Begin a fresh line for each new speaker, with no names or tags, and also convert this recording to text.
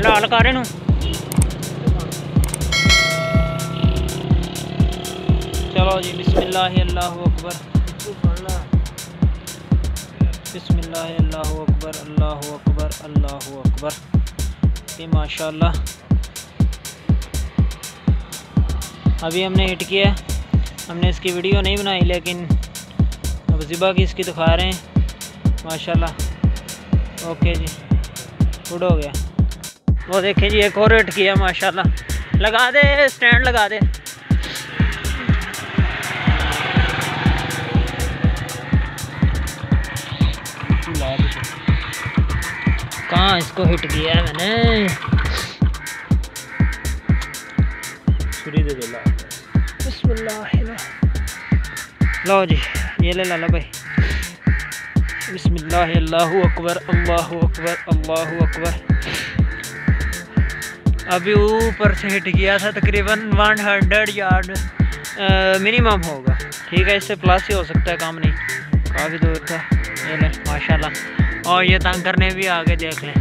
फिलहाल कर रहे चलो जी। बिस्मिल्लाह अल्लाहु अकबर, बिस्मिल्लाह अल्लाहु अकबर, अल्लाहु अकबर, अल्लाहु अकबर। ये माशाल्लाह अभी हमने हिट किया है। हमने इसकी वीडियो नहीं बनाई, लेकिन अब ज़िबा की इसकी दिखा रहे हैं माशाल्लाह। ओके जी, गुड हो गया। वो देखें जी, एक और हिट किया माशाल्लाह। लगा दे, स्टैंड लगा दे। कहाँ इसको हिट किया है मैंने। छुरी दे दो। लो जी, ये ले ला भाई। बिस्मिल्लाह अल्लाहु अकबर, अल्लाहु अकबर, अल्लाहु अकबर। अभी ऊपर से हिट किया था, तकरीबन 100 यार्ड मिनिमम होगा। ठीक है, इससे प्लस ही हो सकता है, काम नहीं, काफ़ी दूर था। ये ले माशाल्लाह। और ये तंग करने भी आगे, देख लें।